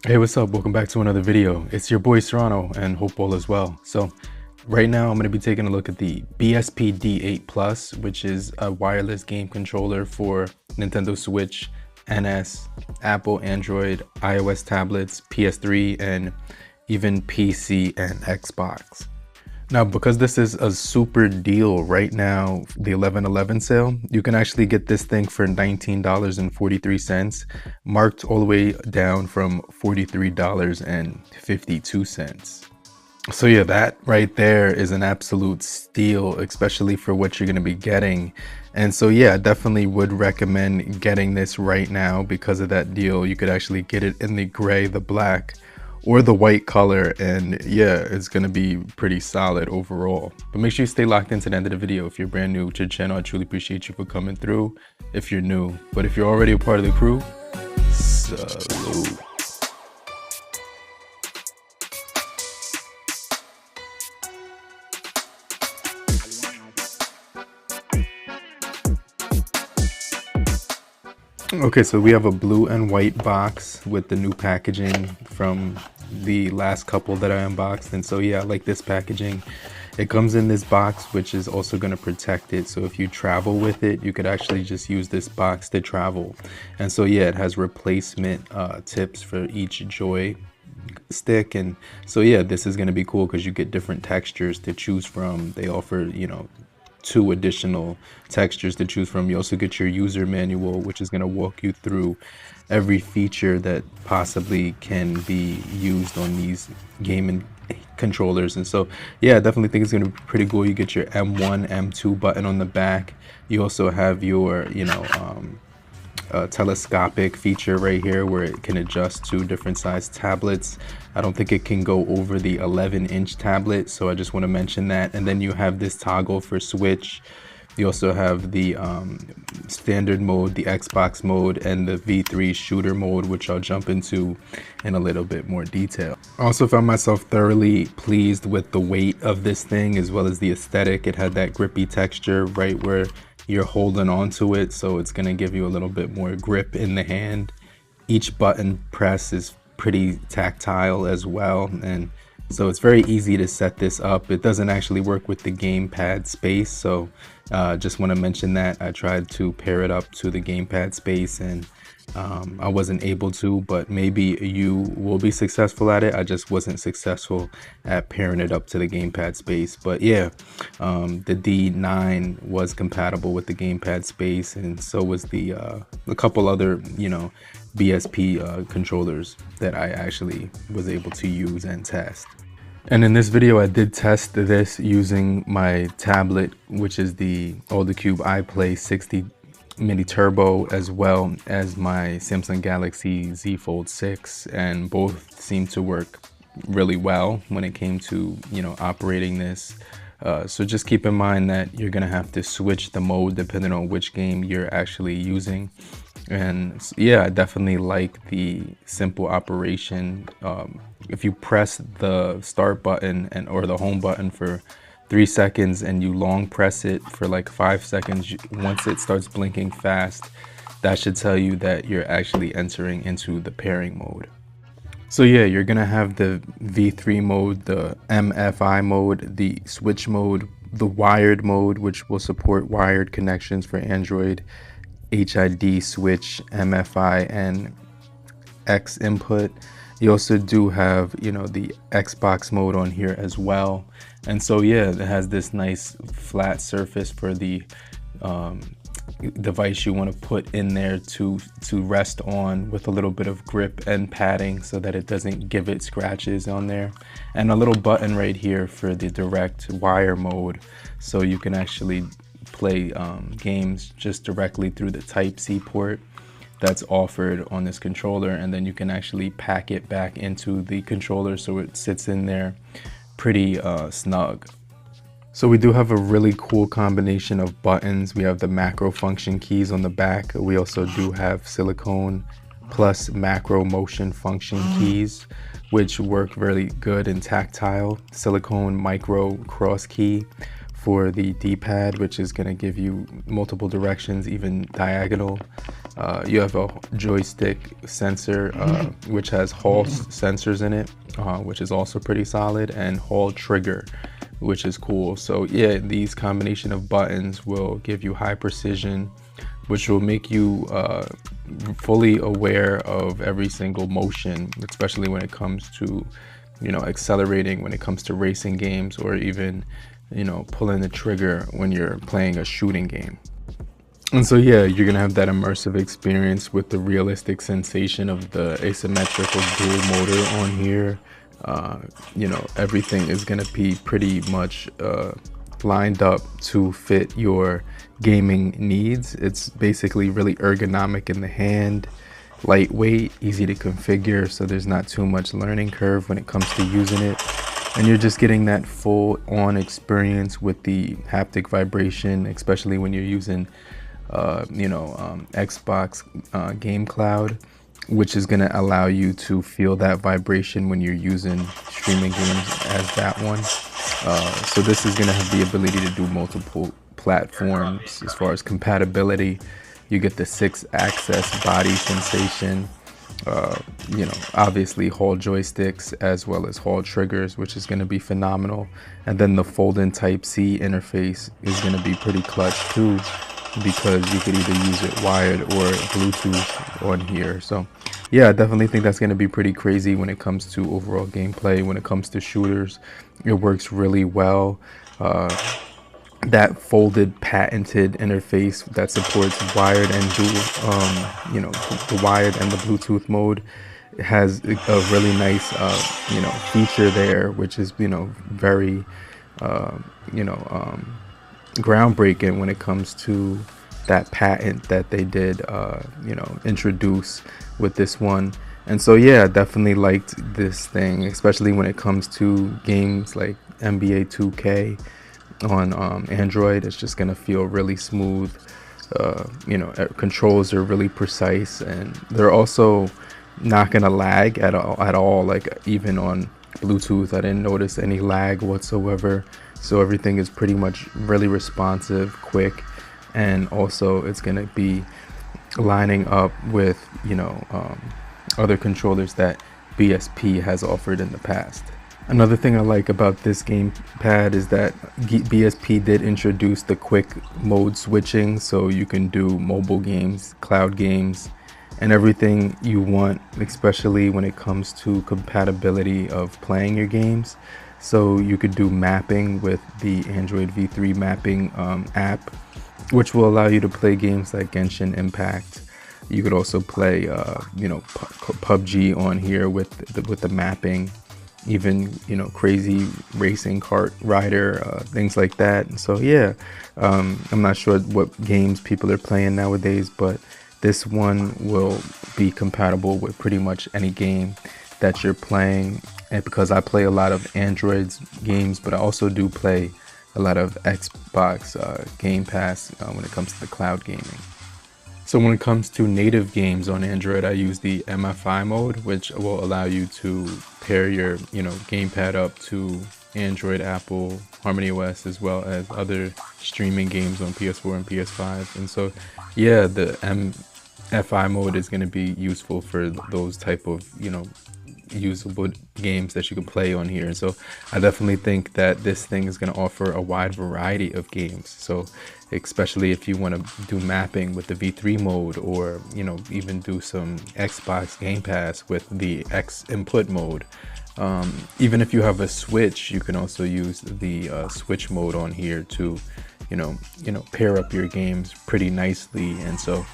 Hey, what's up? Welcome back to another video. It's your boy Serrano and hope all is well. So right now I'm going to be taking a look at the BSP D8 Plus, which is a wireless game controller for Nintendo Switch, NS, Apple, Android, iOS tablets, PS3, and even PC and Xbox. Now, because this is a super deal right now, the 11/11 sale, you can actually get this thing for $19.43, marked all the way down from $43.52. So yeah, that right there is an absolute steal, especially for what you're going to be getting. And so yeah, I definitely would recommend getting this right now because of that deal. You could actually get it in the gray, the black, or the white color, and yeah, it's gonna be pretty solid overall. But make sure you stay locked into the end of the video. If you're brand new to the channel, I truly appreciate you for coming through if you're new. But if you're already a part of the crew, salute. Okay, so we have a blue and white box with the new packaging from the last couple that I unboxed. And so yeah, I like this packaging. It comes in this box, which is also going to protect it. So if you travel with it, you could actually just use this box to travel. And so yeah, it has replacement tips for each joy stick. And so yeah, this is going to be cool because you get different textures to choose from. They offer, you know, 2 additional textures to choose from. You also get your user manual, which is going to walk you through every feature that possibly can be used on these gaming controllers. And so yeah, I definitely think it's going to be pretty cool. You get your M1, M2 button on the back. You also have your, telescopic feature right here where it can adjust to different size tablets. I don't think it can go over the 11-inch tablet, so I just want to mention that. And then you have this toggle for Switch. You also have the standard mode, the Xbox mode, and the V3 shooter mode, which I'll jump into in a little bit more detail. I also found myself thoroughly pleased with the weight of this thing as well as the aesthetic. It had that grippy texture right where you're holding onto it, so it's going to give you a little bit more grip in the hand. Each button press is pretty tactile as well, and so it's very easy to set this up. It doesn't actually work with the gamepad space, so just want to mention that. I tried to pair it up to the gamepad space and I wasn't able to, but maybe you will be successful at it. I just wasn't successful at pairing it up to the gamepad space. But yeah, the D9 was compatible with the gamepad space, and so was the a couple other, you know, BSP controllers that I actually was able to use and test. And in this video, I did test this using my tablet, which is the AldiCube iPlay 60 Mini Turbo, as well as my Samsung Galaxy Z Fold 6, and both seem to work really well when it came to, you know, operating this. So just keep in mind that you're gonna have to switch the mode depending on which game you're actually using. And yeah, I definitely like the simple operation. If you press the start button or the home button for 3 seconds and you long press it for like 5 seconds, once it starts blinking fast, that should tell you that you're actually entering into the pairing mode. So yeah, you're gonna have the V3 mode, the MFI mode, the switch mode, the wired mode, which will support wired connections for Android, HID switch, MFI, and X input. You also do have, you know, the Xbox mode on here as well. And so yeah, it has this nice flat surface for the device you want to put in there to rest on, with a little bit of grip and padding so that it doesn't give it scratches on there, and a little button right here for the direct wire mode, so you can actually play games just directly through the Type-C port that's offered on this controller, and then you can actually pack it back into the controller so it sits in there pretty snug. So we do have a really cool combination of buttons. We have the macro function keys on the back. We also do have Silicone plus macro motion function keys, which work really good and tactile. Silicone micro cross key for the D-pad, which is going to give you multiple directions, even diagonal. You have a joystick sensor, which has Hall sensors in it, which is also pretty solid, and Hall trigger, which is cool. So yeah, these combination of buttons will give you high precision, which will make you fully aware of every single motion, especially when it comes to, accelerating, when it comes to racing games, or even, pulling the trigger when you're playing a shooting game. And so yeah, you're gonna have that immersive experience with the realistic sensation of the asymmetrical dual motor on here. Everything is gonna be pretty much lined up to fit your gaming needs. It's basically really ergonomic in the hand, lightweight, easy to configure, so there's not too much learning curve when it comes to using it. And you're just getting that full on experience with the haptic vibration, especially when you're using Xbox Game Cloud, which is going to allow you to feel that vibration when you're using streaming games as that one. So this is going to have the ability to do multiple platforms. As far as compatibility, you get the 6-axis body sensation, obviously Hall joysticks as well as Hall triggers, which is going to be phenomenal. And then the fold-in Type-C interface is going to be pretty clutch too, because you could either use it wired or Bluetooth on here. So yeah, I definitely think that's going to be pretty crazy when it comes to overall gameplay. When it comes to shooters, it works really well. That folded patented interface that supports wired and dual, the wired and the Bluetooth mode, has a really nice, feature there, which is, very, groundbreaking when it comes to that patent that they did introduce with this one. And so yeah, definitely liked this thing, especially when it comes to games like NBA 2K on Android. It's just gonna feel really smooth. Controls are really precise, and they're also not gonna lag at all. Like even on Bluetooth, I didn't notice any lag whatsoever. So everything is pretty much really responsive, quick, and also it's gonna be lining up with other controllers that BSP has offered in the past. Another thing I like about this gamepad is that BSP did introduce the quick mode switching, so you can do mobile games, cloud games, and everything you want, especially when it comes to compatibility of playing your games. So you could do mapping with the Android V3 mapping app, which will allow you to play games like Genshin Impact. You could also play, PUBG on here with the mapping, even crazy racing kart rider, things like that. And so yeah, I'm not sure what games people are playing nowadays, but this one will be compatible with pretty much any game that you're playing. And because I play a lot of Android games, but I also do play a lot of Xbox Game Pass when it comes to the cloud gaming. So when it comes to native games on Android, I use the MFI mode, which will allow you to pair your gamepad up to Android, Apple, HarmonyOS, as well as other streaming games on PS4 and PS5. And so yeah, the MFI mode is going to be useful for those type of usable games that you can play on here. So I definitely think that this thing is going to offer a wide variety of games. So especially if you want to do mapping with the V3 mode, or even do some Xbox Game Pass with the X input mode. Even if you have a Switch, you can also use the Switch mode on here to pair up your games pretty nicely. And so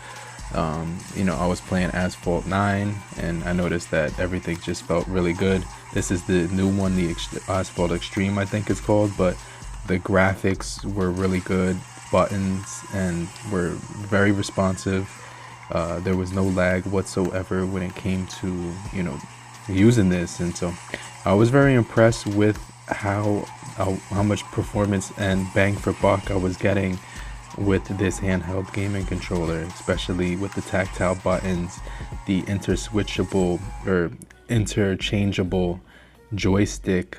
I was playing Asphalt 9 and I noticed that everything just felt really good. This is the new one, the Asphalt Extreme I think it's called, but the graphics were really good, buttons, and were very responsive. There was no lag whatsoever when it came to using this, and so I was very impressed with how much performance and bang for buck I was getting with this handheld gaming controller, especially with the tactile buttons, the interswitchable or interchangeable joystick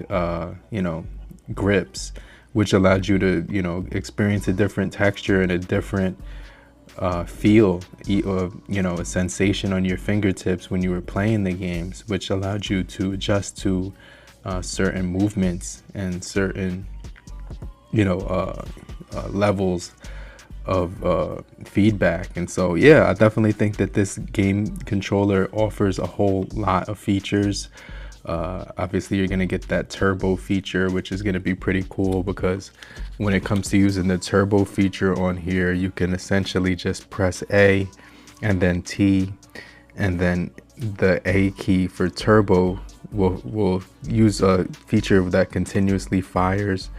grips, which allowed you to experience a different texture and a different feel, you know, a sensation on your fingertips when you were playing the games, which allowed you to adjust to certain movements and certain, you know, levels of feedback. And so yeah, I definitely think that this game controller offers a whole lot of features. Obviously you're going to get that turbo feature, which is going to be pretty cool, because when it comes to using the turbo feature on here, you can essentially just press A and then T, and then the A key for turbo will use a feature that continuously fires.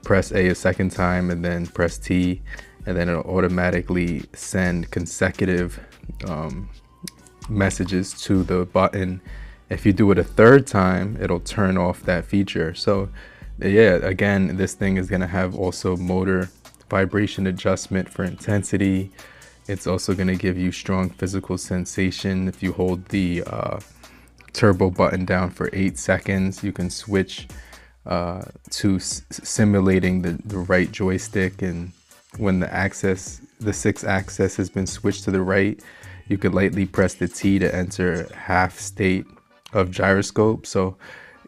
Press A a second time and then press T, and then it'll automatically send consecutive messages to the button. If you do it a third time, it'll turn off that feature. So yeah, again, this thing is going to have also motor vibration adjustment for intensity. It's also going to give you strong physical sensation. If you hold the turbo button down for 8 seconds, you can switch to simulating the right joystick. And when the 6 axis has been switched to the right, you could lightly press the T to enter half state of gyroscope. So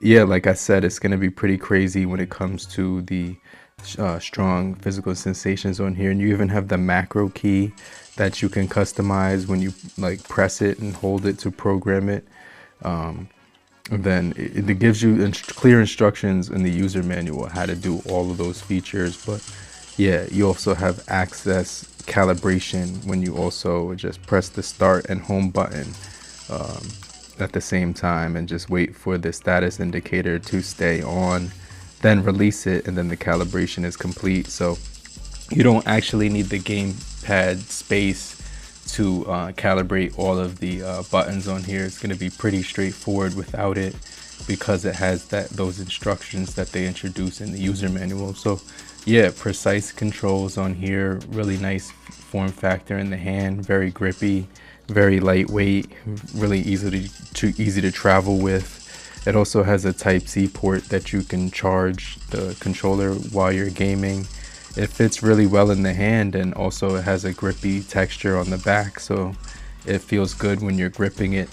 yeah, like I said, it's going to be pretty crazy when it comes to the strong physical sensations on here. And you even have the macro key that you can customize when you like press it and hold it to program it. Then it gives you clear instructions in the user manual how to do all of those features. But yeah, you also have access calibration when you also just press the start and home button at the same time, and just wait for the status indicator to stay on, then release it, and then the calibration is complete. So you don't actually need the gamepad space to calibrate all of the buttons on here. It's going to be pretty straightforward without it, because it has those instructions that they introduce in the user manual. So yeah, precise controls on here, really nice form factor in the hand, very grippy, very lightweight, really easy to travel with. It also has a Type-C port that you can charge the controller while you're gaming. It fits really well in the hand, and also it has a grippy texture on the back, so it feels good when you're gripping it.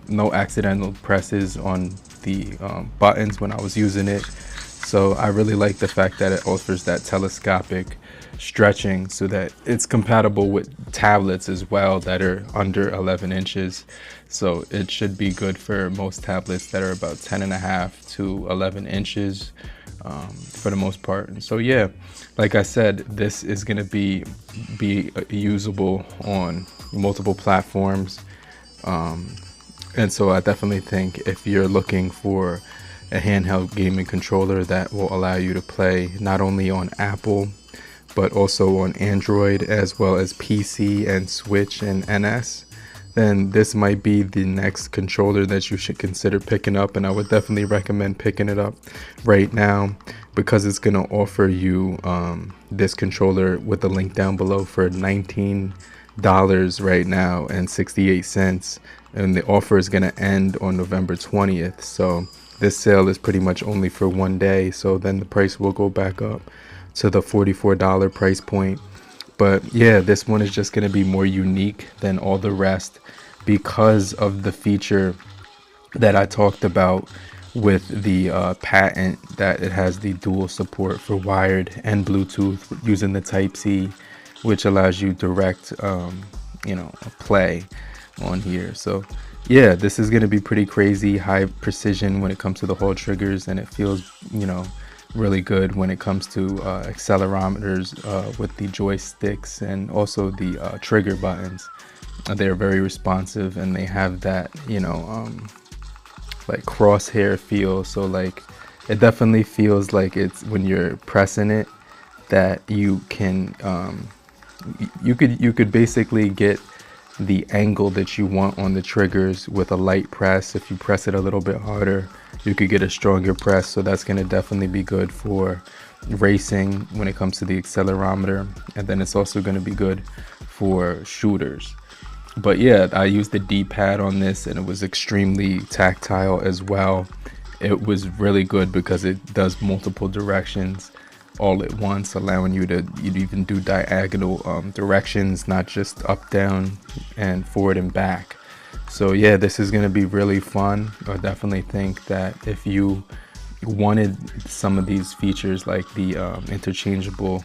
No accidental presses on the buttons when I was using it. So I really like the fact that it offers that telescopic stretching, so that it's compatible with tablets as well that are under 11 inches. So it should be good for most tablets that are about 10.5 to 11 inches for the most part. And so yeah, like I said, this is going to be usable on multiple platforms. And so I definitely think if you're looking for a handheld gaming controller that will allow you to play not only on Apple, but also on Android, as well as PC and Switch and NS, then this might be the next controller that you should consider picking up. And I would definitely recommend picking it up right now, because it's going to offer you this controller with the link down below for $19 right now and 68 cents. And the offer is going to end on November 20th. So this sale is pretty much only for one day. So then the price will go back up to the $44 price point. But yeah, this one is just going to be more unique than all the rest because of the feature that I talked about with the patent, that it has the dual support for wired and Bluetooth using the Type-C, which allows you direct play on here. So yeah, this is going to be pretty crazy, high precision when it comes to the whole triggers, and it feels really good when it comes to accelerometers with the joysticks and also the trigger buttons. They're very responsive, and they have that like crosshair feel. So like it definitely feels like it's when you're pressing it that you can you could basically get the angle that you want on the triggers with a light press. If you press it a little bit harder, you could get a stronger press. So that's going to definitely be good for racing when it comes to the accelerometer, and then it's also going to be good for shooters. But yeah, I used the D-pad on this, and it was extremely tactile as well. It was really good because it does multiple directions. all at once, allowing you to even do diagonal directions, not just up, down, and forward and back. So yeah, this is going to be really fun. I definitely think that if you wanted some of these features like the interchangeable,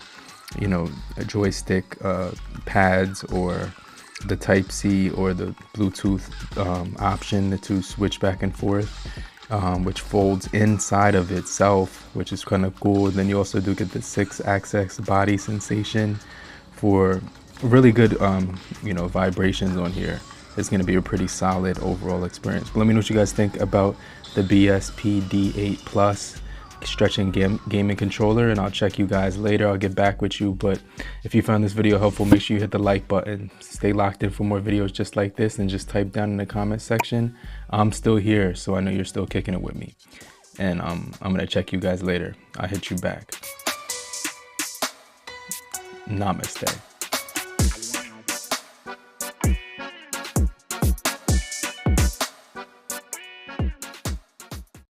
you know, joystick pads, or the Type-C or the Bluetooth option to switch back and forth, which folds inside of itself, which is kind of cool. Then you also do get the 6-axis body sensation for really good you know, vibrations on here. It's going to be a pretty solid overall experience. But let me know what you guys think about the BSP D8 Plus stretching gaming controller, and I'll check you guys later. I'll get back with you. But if you found this video helpful, make sure you hit the like button. Stay locked in for more videos just like this, and just type down in the comment section, I'm still here, so I know you're still kicking it with me. And I'm gonna check you guys later. I'll hit you back. Namaste.